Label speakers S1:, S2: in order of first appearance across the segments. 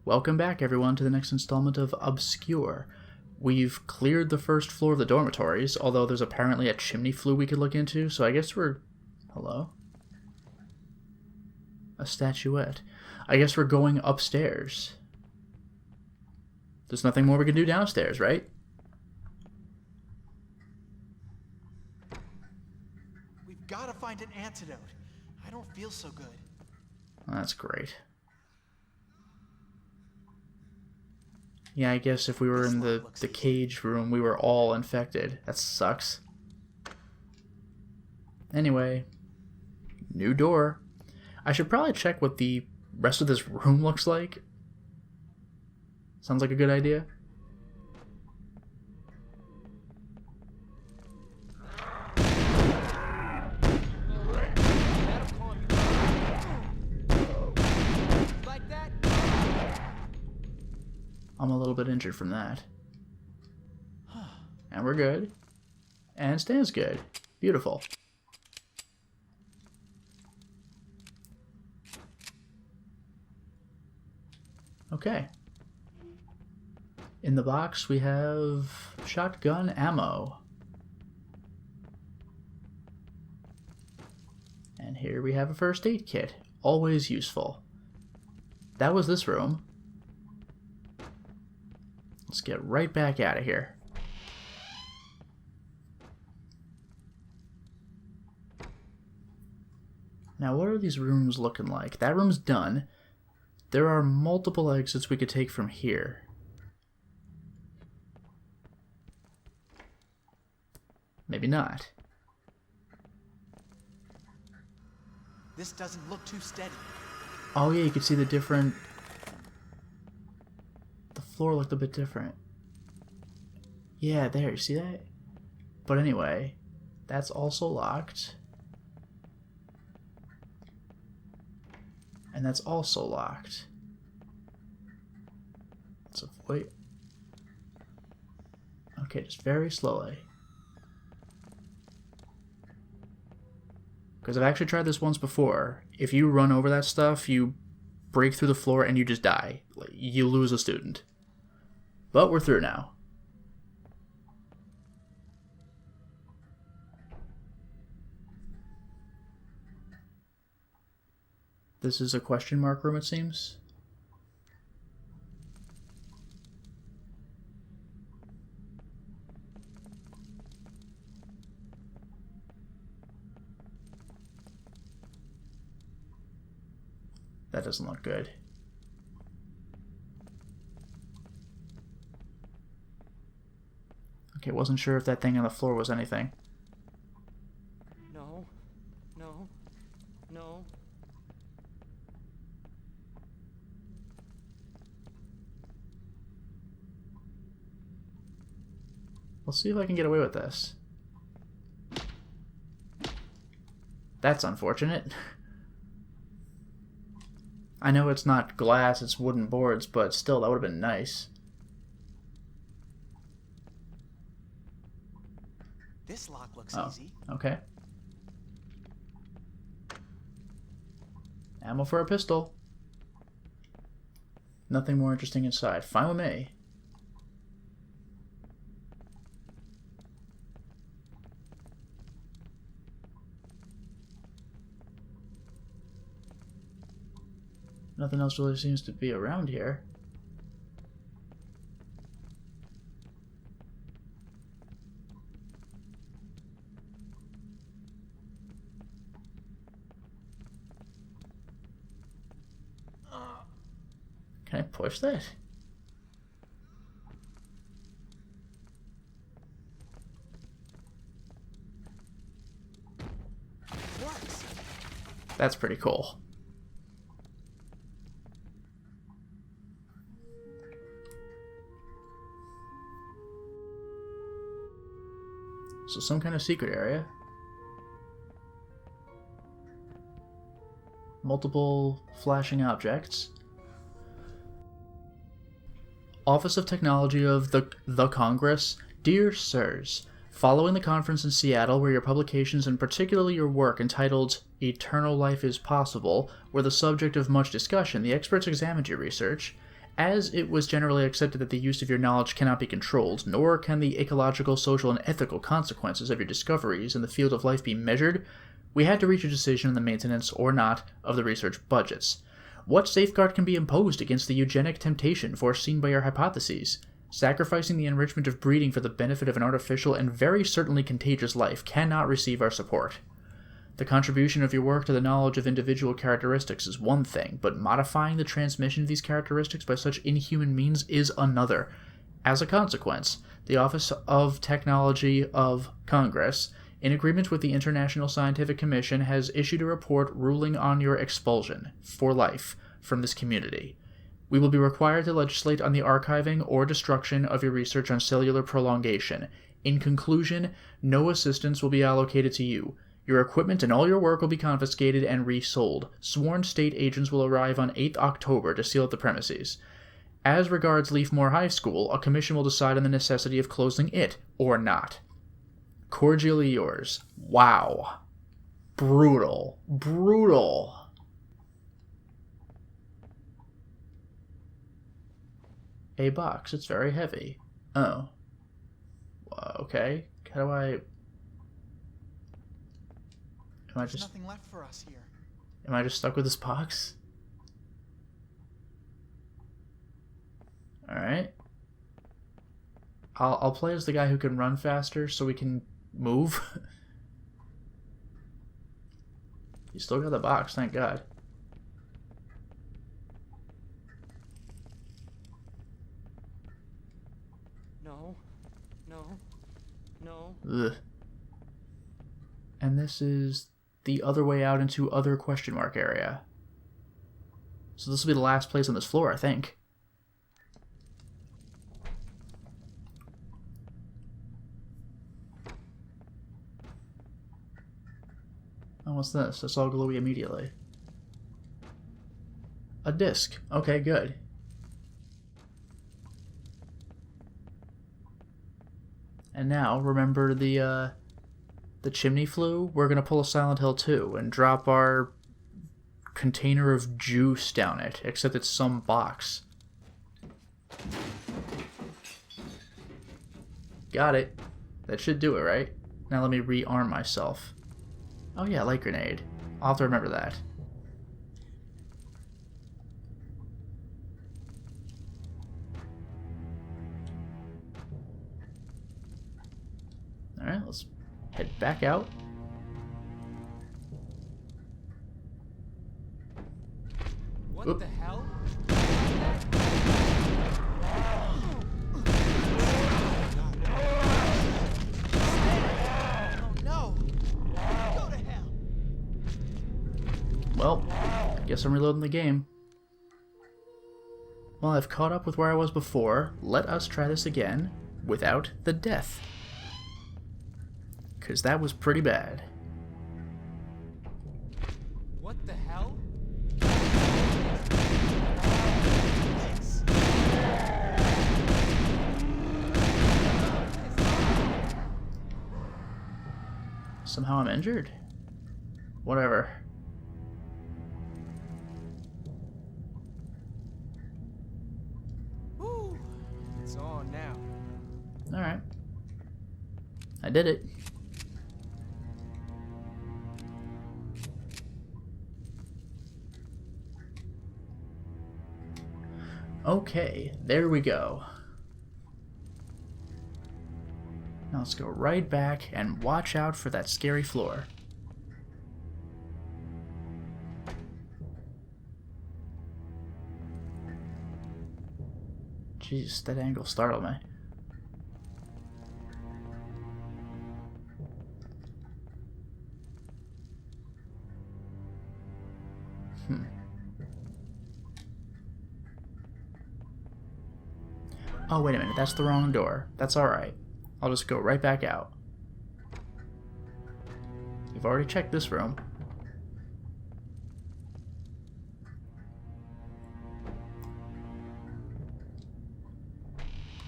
S1: Welcome back, everyone, to the next installment of ObsCure. We've cleared the first floor of the dormitories, although there's apparently a chimney flue we could look into, so I guess we're... Hello? A statuette. I guess we're going upstairs. There's nothing more we can do downstairs, right?
S2: We've got to find an antidote. I don't feel so good.
S1: That's great. Yeah, I guess if we were in the cage room, we were all infected. That sucks. Anyway, new door. I should probably check what the rest of this room looks like. Sounds like a good idea. I'm a little bit injured from that. And we're good. And Stan's good. Beautiful. Okay. In the box we have shotgun ammo. And here we have a first aid kit. Always useful. That was this room. Let's get right back out of here. Now, what are these rooms looking like? That room's done. There are multiple exits we could take from here. Maybe not.
S2: This doesn't look too steady.
S1: Oh yeah, you can see the different... The floor looked a bit different. Yeah, there, you see that? But anyway, that's also locked. And that's also locked. Let's avoid... Okay, just very slowly. Because I've actually tried this once before. If you run over that stuff, you break through the floor and you just die. You lose a student. But we're through now. This is a question mark room, it seems. That doesn't look good. Okay, wasn't sure if that thing on the floor was anything.
S2: No. No. No.
S1: Let's see if I can get away with this. That's unfortunate. I know it's not glass, it's wooden boards, but still, that would have been nice.
S2: This lock looks easy.
S1: Okay. Ammo for a pistol. Nothing more interesting inside. Fine with me. Nothing else really seems to be around here. Can I push that?
S2: Works.
S1: That's pretty cool. So some kind of secret area. Multiple flashing objects. Office of Technology of the Congress. Dear Sirs, following the conference in Seattle where your publications and particularly your work entitled Eternal Life is Possible were the subject of much discussion, the experts examined your research As it was generally accepted that the use of your knowledge cannot be controlled, nor can the ecological, social, and ethical consequences of your discoveries in the field of life be measured, we had to reach a decision on the maintenance, or not, of the research budgets. What safeguard can be imposed against the eugenic temptation foreseen by your hypotheses? Sacrificing the enrichment of breeding for the benefit of an artificial and very certainly contagious life cannot receive our support. The contribution of your work to the knowledge of individual characteristics is one thing, but modifying the transmission of these characteristics by such inhuman means is another. As a consequence, the Office of Technology of Congress, in agreement with the International Scientific Commission, has issued a report ruling on your expulsion, for life, from this community. We will be required to legislate on the archiving or destruction of your research on cellular prolongation. In conclusion, no assistance will be allocated to you. Your equipment and all your work will be confiscated and resold. Sworn state agents will arrive on 8th October to seal up the premises. As regards Leafmore High School, a commission will decide on the necessity of closing it, or not. Cordially yours. Wow. Brutal. Brutal. A box. It's very heavy. Oh. Okay. How do I...
S2: There's nothing left for us here.
S1: Am I just stuck with this box? Alright. I'll play as the guy who can run faster so we can move. You still got the box, thank God.
S3: No.
S1: Ugh. And this is the other way out into other question mark area. So this will be the last place on this floor, I think. Oh, what's this? That's all glowy immediately. A disc. Okay, good. And now, remember the chimney flue? We're gonna pull a Silent Hill 2 and drop our container of juice down it, except it's some box. Got it. That should do it, right? Now let me rearm myself. Oh yeah, light grenade. I'll have to remember that. Alright, let's head back out.
S3: What
S1: Oop.
S3: the hell?
S2: Oh no! Go to hell!
S1: Well, guess I'm reloading the game. Well, I've caught up with where I was before. Let us try this again without the death. Because that was pretty bad.
S3: What the hell?
S1: Somehow I'm injured. Whatever.
S3: Woo! It's on now.
S1: Alright. I did it. Okay, there we go. Now let's go right back and watch out for that scary floor. Jeez, that angle startled me. Oh, wait a minute, that's the wrong door. That's alright. I'll just go right back out. We've already checked this room.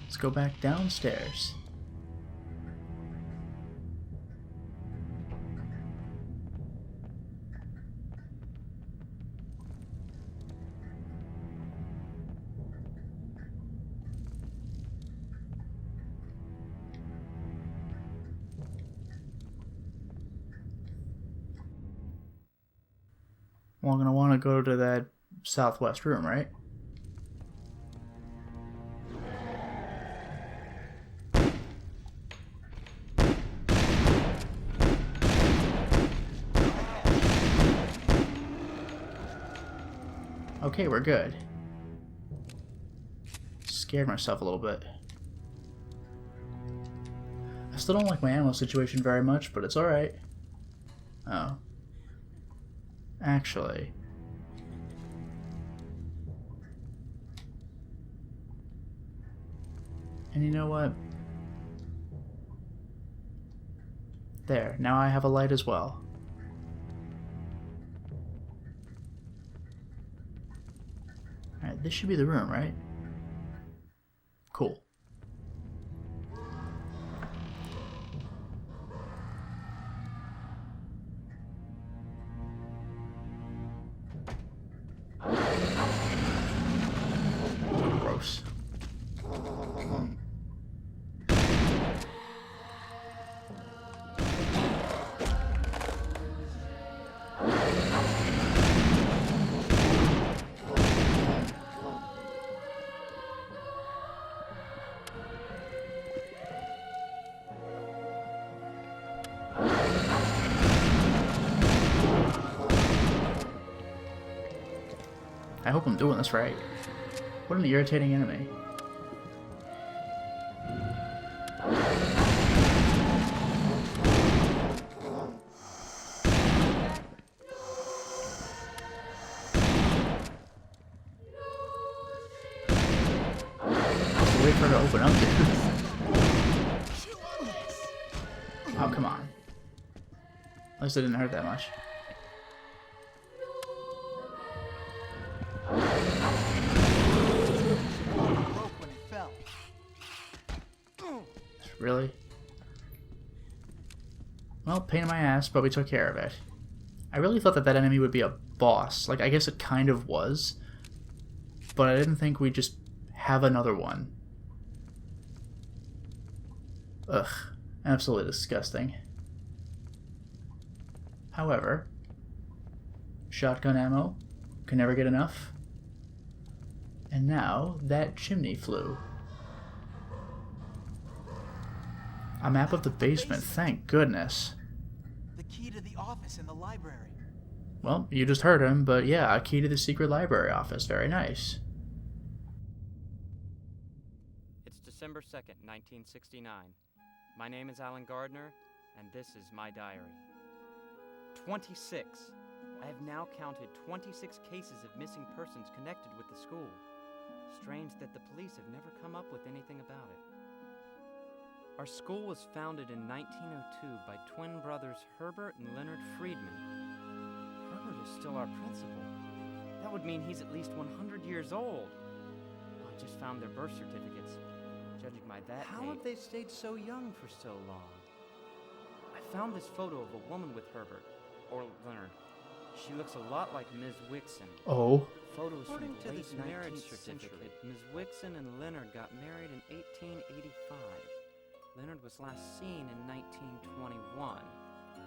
S1: Let's go back downstairs. Well, I'm going to want to go to that southwest room, right? Okay, we're good. Scared myself a little bit. I still don't like my ammo situation very much, but it's alright. Oh. Actually. And you know what? There, now I have a light as well. Alright, this should be the room, right? Cool. Gross. I hope I'm doing this right. What an irritating enemy. Wait for her to open up, dude. Oh, come on. At least it didn't hurt that much.
S2: Broke when it fell.
S1: Really? Well, pain in my ass, but we took care of it. I really thought that that enemy would be a boss. Like, I guess it kind of was. But I didn't think we'd just have another one. Ugh. Absolutely disgusting. However, shotgun ammo can never get enough. And now, that chimney flue. A map of the basement, thank goodness.
S2: The key to the office in the library.
S1: Well, you just heard him, but yeah, a key to the secret library office. Very nice.
S4: It's December 2nd, 1969. My name is Alan Gardner, and this is my diary. 26. I have now counted 26 cases of missing persons connected with the school. Strange that the police have never come up with anything about it. Our school was founded in 1902 by twin brothers Herbert and Leonard Friedman. Herbert is still our principal. That would mean he's at least 100 years old. I just found their birth certificates. Judging by that
S3: How
S4: date,
S3: have they stayed so young for so long?
S4: I found this photo of a woman with Herbert, or Leonard. She looks a lot like Ms. Wixon.
S1: Oh.
S4: Photos
S3: According
S4: from
S3: to
S4: the
S3: this
S4: late
S3: marriage
S4: 19th
S3: certificate,
S4: century. Ms. Wixon and Leonard got married in 1885. Leonard was last seen in 1921.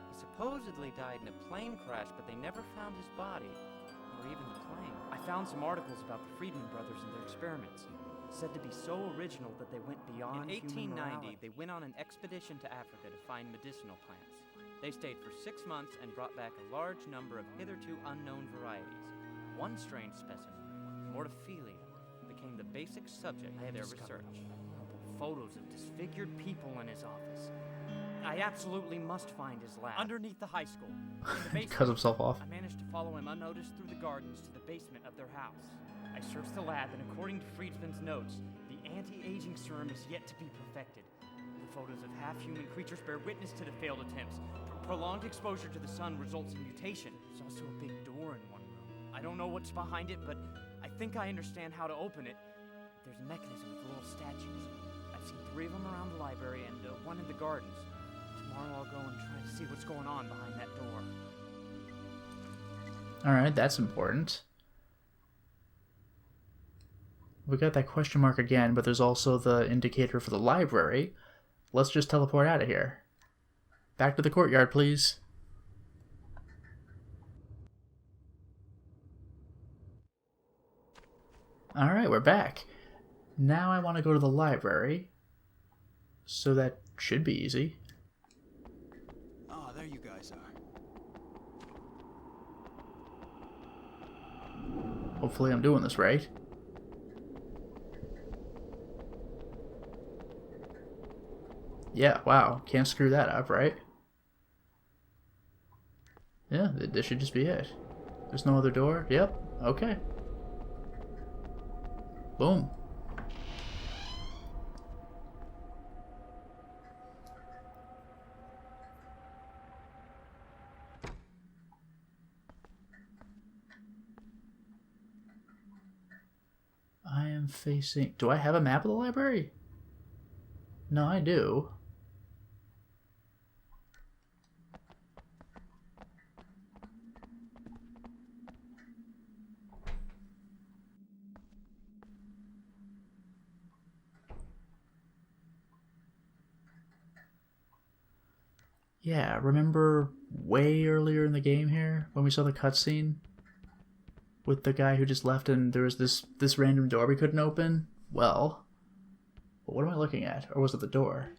S4: He supposedly died in a plane crash, but they never found his body, or even the plane. I found some articles about the Friedman brothers and their experiments, said to be so original that they went beyond human morality. In 1890, they went on an expedition to Africa to find medicinal plants. They stayed for 6 months and brought back a large number of hitherto unknown varieties. One strange specimen, Mortophilia, became the basic subject of their research. Photos of disfigured people in his office. I absolutely must find his lab. Underneath the high school. In the basement,
S1: Cuts himself off.
S4: I managed to follow him unnoticed through the gardens to the basement of their house. I searched the lab, and according to Friedman's notes, the anti-aging serum is yet to be perfected. The photos of half-human creatures bear witness to the failed attempts. Prolonged exposure to the sun results in mutation. There's also a big door in one room. I don't know what's behind it, but I think I understand how to open it. There's a mechanism with little statues. I've seen 3 of them around the library and one in the gardens. Tomorrow I'll go and try to see what's going on behind that door.
S1: Alright, that's important. We got that question mark again, but there's also the indicator for the library. Let's just teleport out of here. Back to the courtyard, please. Alright, we're back. Now I want to go to the library. So that should be easy.
S2: Ah, there you guys are.
S1: Hopefully I'm doing this right. Yeah, wow. Can't screw that up, right? Yeah, this should just be it. There's no other door? Yep. Okay. Boom. I am facing... Do I have a map of the library? No, I do. Yeah, remember way earlier in the game here when we saw the cutscene with the guy who just left and there was this random door we couldn't open? Well, what am I looking at? Or was it the door?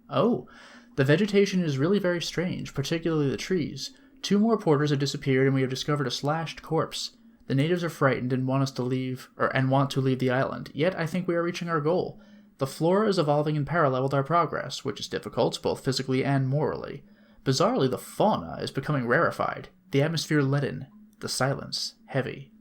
S1: Oh, the vegetation is really very strange, particularly the trees. 2 more porters have disappeared and we have discovered a slashed corpse. The natives are frightened and want us to leave, and want to leave the island. Yet I think we are reaching our goal. The flora is evolving in parallel with our progress, which is difficult, both physically and morally. Bizarrely, the fauna is becoming rarefied, the atmosphere leaden, the silence heavy.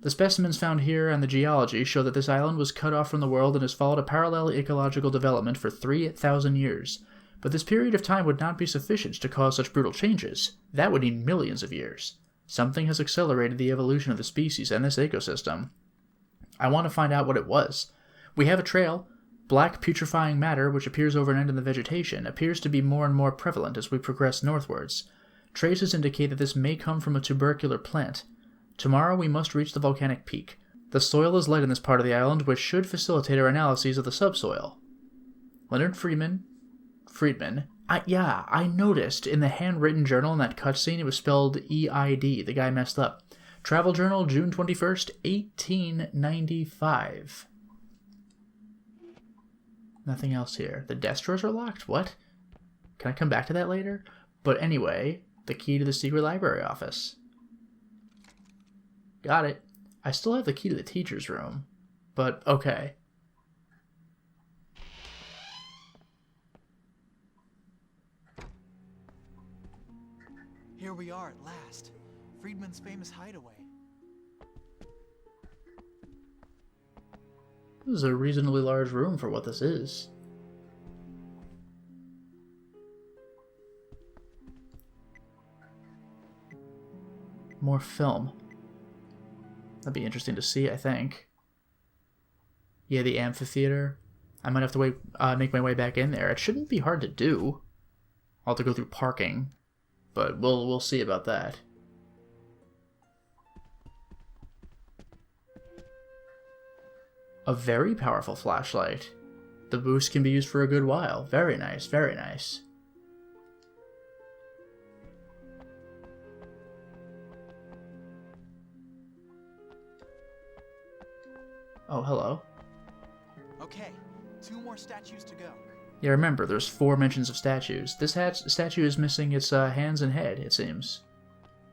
S1: The specimens found here and the geology show that this island was cut off from the world and has followed a parallel ecological development for 3,000 years. But this period of time would not be sufficient to cause such brutal changes. That would need millions of years. Something has accelerated the evolution of the species and this ecosystem. I want to find out what it was. We have a trail. Black putrefying matter, which appears over an end in the vegetation, appears to be more and more prevalent as we progress northwards. Traces indicate that this may come from a tubercular plant. Tomorrow we must reach the volcanic peak. The soil is light in this part of the island, which should facilitate our analyses of the subsoil. Leonard Friedman. I noticed in the handwritten journal in that cutscene it was spelled E-I-D. The guy messed up. Travel journal, June 21st, 1895. Nothing else here. The desk drawers are locked? What? Can I come back to that later? But anyway, the key to the secret library office. Got it. I still have the key to the teacher's room. But, okay.
S2: Here we are at last. Friedman's famous hideaway.
S1: This is a reasonably large room for what this is. More film. That'd be interesting to see, I think. Yeah, the amphitheater. I might have to make my way back in there. It shouldn't be hard to do. I'll have to go through parking, but we'll see about that. A very powerful flashlight. The boost can be used for a good while. Very nice, very nice. Oh, hello.
S2: Okay, 2 more statues to go.
S1: Yeah, remember, there's 4 mentions of statues. This statue is missing its hands and head, it seems.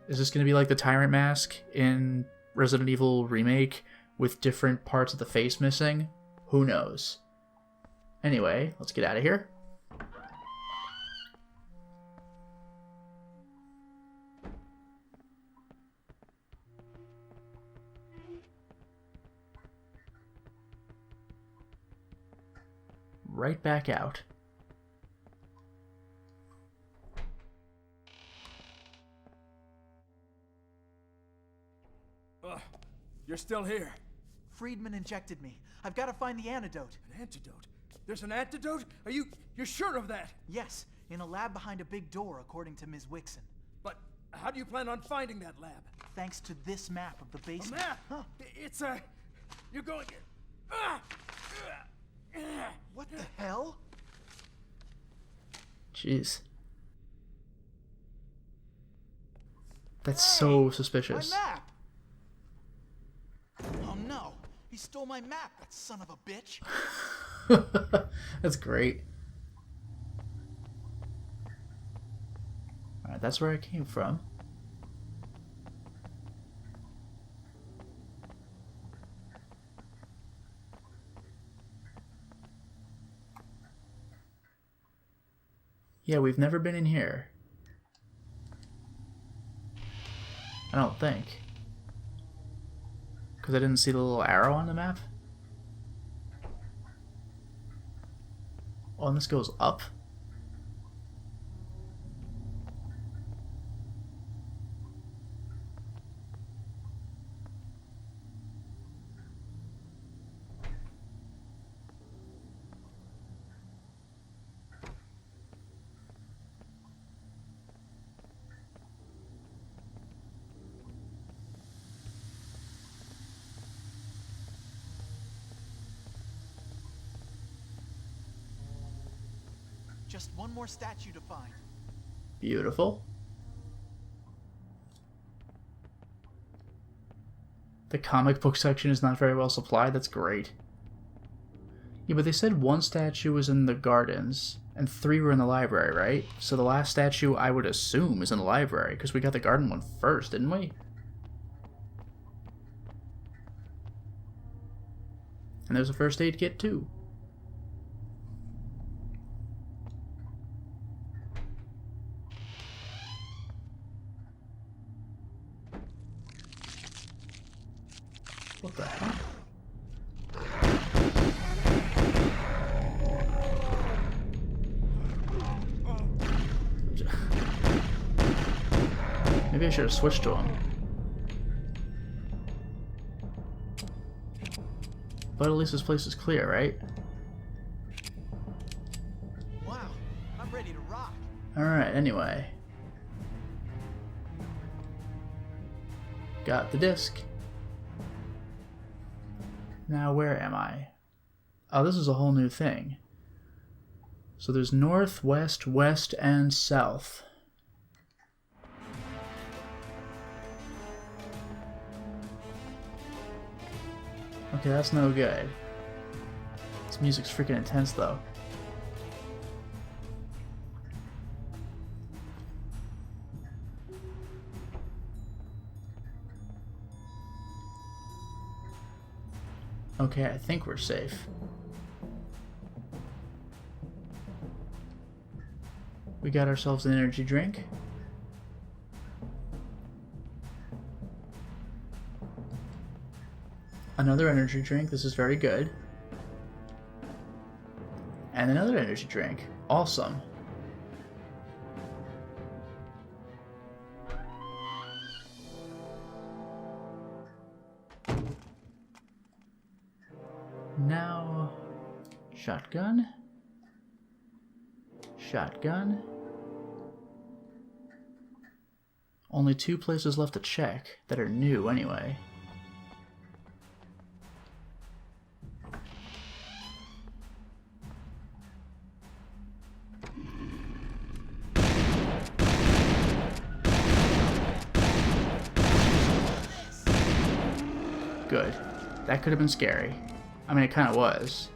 S1: Is this going to be like the Tyrant Mask in Resident Evil Remake, with different parts of the face missing? Who knows? Anyway, let's get out of here. Right back out.
S5: You're still here.
S2: Friedman injected me. I've got to find the antidote.
S5: An antidote? There's an antidote? You're sure of that?
S2: Yes, in a lab behind a big door, according to Ms. Wixon.
S5: But how do you plan on finding that lab?
S2: Thanks to this map of the
S5: A
S2: basement.
S5: map?
S2: Huh.
S5: It's a... You're going...
S2: What the hell?
S1: Jeez. That's so
S2: My
S1: suspicious.
S2: map! He stole my map, that son of a bitch.
S1: That's great. Alright, that's where I came from. Yeah, we've never been in here. I don't think. Because I didn't see the little arrow on the map. Oh, and this goes up?
S2: Just one more statue to find.
S1: Beautiful. The comic book section is not very well supplied. That's great. Yeah, but they said one statue was in the gardens and 3 were in the library, right? So the last statue, I would assume, is in the library because we got the garden one first, didn't we? And there's a first aid kit too. What the hell? Maybe I should have switched to him. But at least this place is clear, right?
S2: Wow, I'm ready to rock.
S1: Alright, anyway. Got the disc. Now where am I? Oh, this is a whole new thing. So there's north, west, west, and south. Okay, that's no good. This music's freaking intense though. Okay, I think we're safe. We got ourselves an energy drink. Another energy drink, this is very good. And another energy drink, awesome. Now, shotgun, shotgun. Only 2 places left to check that are new anyway. Good. That could have been scary. I mean, it kind of was.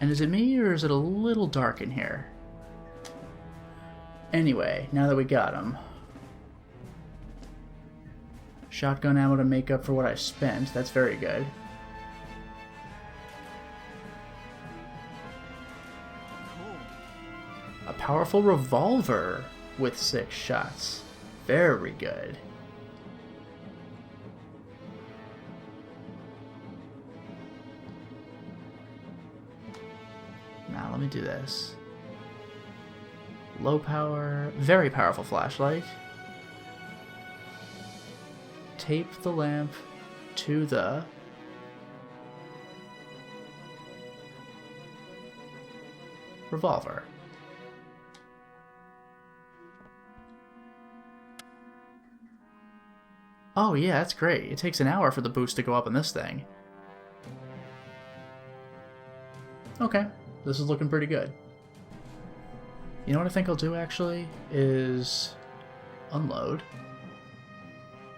S1: And is it me, or is it a little dark in here? Anyway, now that we got him. Shotgun ammo to make up for what I spent. That's very good.
S2: Cool.
S1: A powerful revolver with 6 shots. Very good. Now let me do this. Low power, very powerful flashlight. Tape the lamp to the revolver. Oh yeah, that's great. It takes an hour for the boost to go up in this thing. Okay. This is looking pretty good. You know what I think I'll do actually is unload.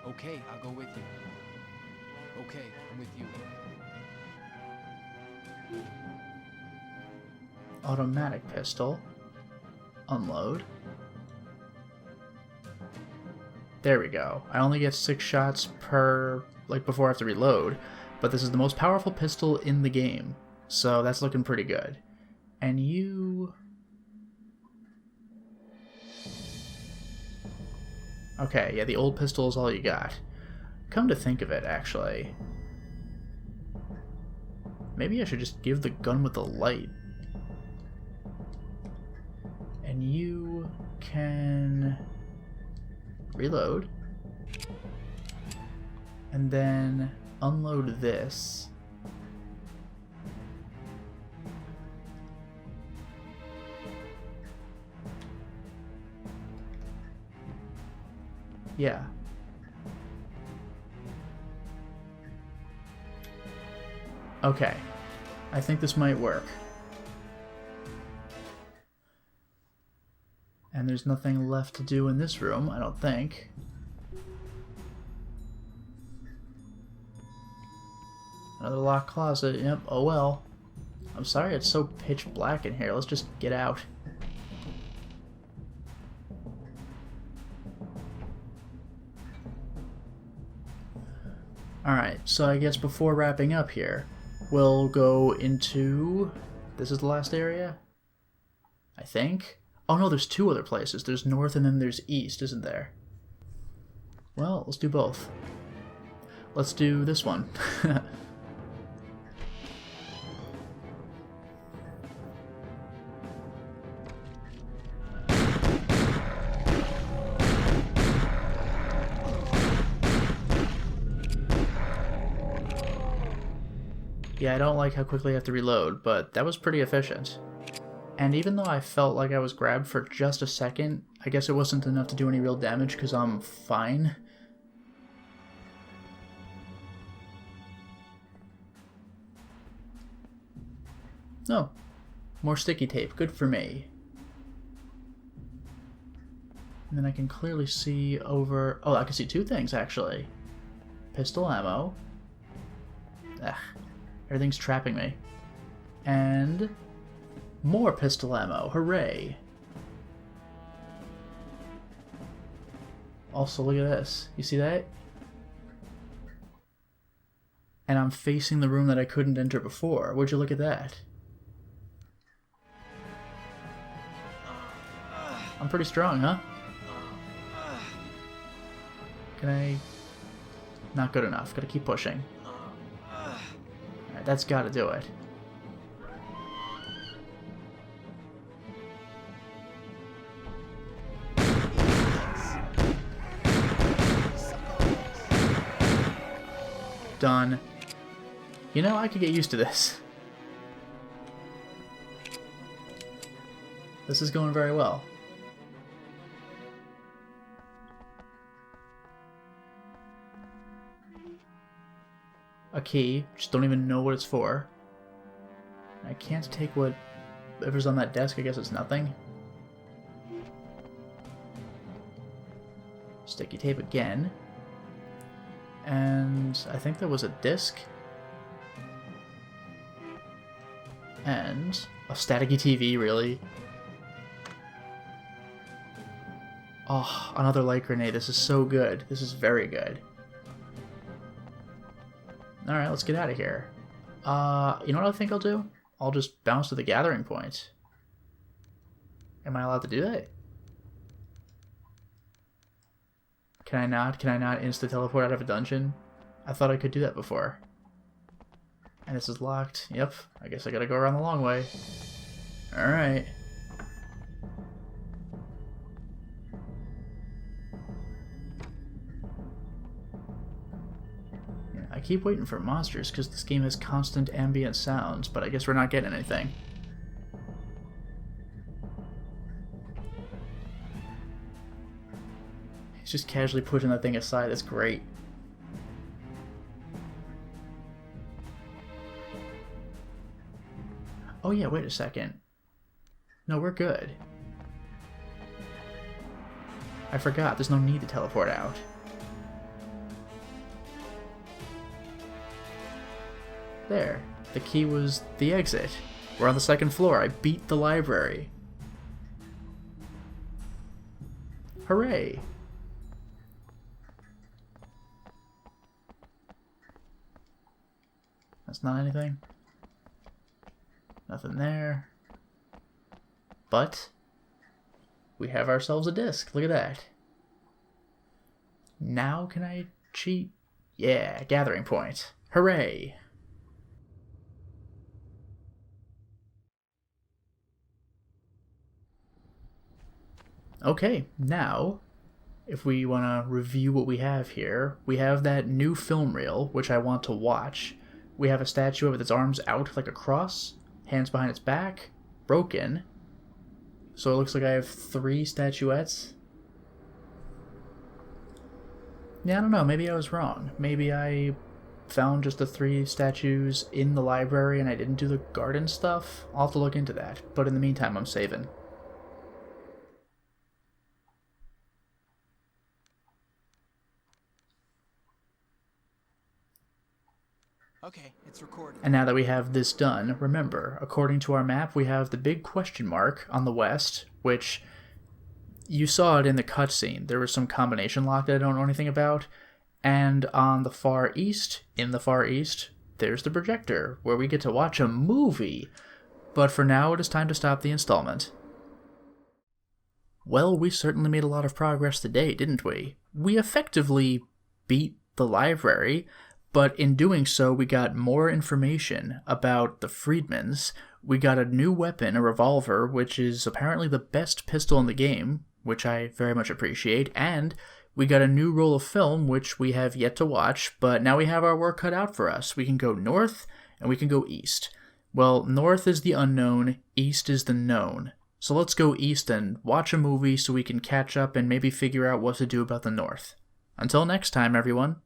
S5: Okay, I'll go with you.
S2: Okay, I'm with you.
S1: Automatic pistol. Unload. There we go. I only get 6 shots per, like, before I have to reload, but this is the most powerful pistol in the game, so that's looking pretty good. And you... Okay, yeah, the old pistol is all you got. Come to think of it, actually, maybe I should just give the gun with the light. And you can reload. And then unload this. Yeah. Okay. I think this might work. And there's nothing left to do in this room, I don't think. Another locked closet. Yep, oh well. I'm sorry it's so pitch black in here. Let's just get out. Alright, so I guess before wrapping up here, we'll go into... This is the last area? I think? Oh no, there's 2 other places. There's north and then there's east, isn't there? Well, let's do both. Let's do this one. Yeah, I don't like how quickly I have to reload, but that was pretty efficient. And even though I felt like I was grabbed for just a second, I guess it wasn't enough to do any real damage because I'm fine. Oh, more sticky tape. Good for me. And then I can clearly see over... Oh, I can see 2 things, actually. Pistol ammo. Ugh. Everything's trapping me. And... more pistol ammo. Hooray. Also, look at this. You see that? And I'm facing the room that I couldn't enter before. Would you look at that? I'm pretty strong, huh? Can I... Not good enough. Gotta keep pushing. Alright, that's gotta do it. Done. You know, I could get used to this. This is going very well. A key, just don't even know what it's for. I can't take whatever's on that desk, I guess it's nothing. Sticky tape again. And I think there was a disc. And a staticky TV, really. Oh, another light grenade. This is so good. This is very good. Alright, let's get out of here. You know what I think I'll do? I'll just bounce to the gathering point. Am I allowed to do that? Can I not? Can I not insta-teleport out of a dungeon? I thought I could do that before. And this is locked. Yep, I guess I gotta go around the long way. Alright. I keep waiting for monsters because this game has constant ambient sounds, but I guess we're not getting anything. He's just casually pushing that thing aside. That's great. Oh yeah, wait a second. No, we're good. I forgot, there's no need to teleport out. There. The key was the exit. We're on the second floor. I beat the library. Hooray! That's not anything. Nothing there. But we have ourselves a disc. Look at that. Now can I cheat? Yeah, gathering point. Hooray! Okay, now, if we want to review what we have here, we have that new film reel, which I want to watch. We have a statue with its arms out like a cross, hands behind its back, broken. So it looks like I have 3 statuettes. Yeah, I don't know, maybe I was wrong. Maybe I found just the 3 statues in the library and I didn't do the garden stuff. I'll have to look into that, but in the meantime, I'm saving.
S2: Okay, it's recorded.
S1: And now that we have this done, remember, according to our map, we have the big question mark on the west, which you saw it in the cutscene. There was some combination lock that I don't know anything about. And on the far east, in the far east, there's the projector, where we get to watch a movie. But for now, it is time to stop the installment. Well, we certainly made a lot of progress today, didn't we? We effectively beat the library, but in doing so, we got more information about the Friedmans. We got a new weapon, a revolver, which is apparently the best pistol in the game, which I very much appreciate, and we got a new roll of film, which we have yet to watch, but now we have our work cut out for us. We can go north, and we can go east. Well, north is the unknown, east is the known. So let's go east and watch a movie so we can catch up and maybe figure out what to do about the north. Until next time, everyone.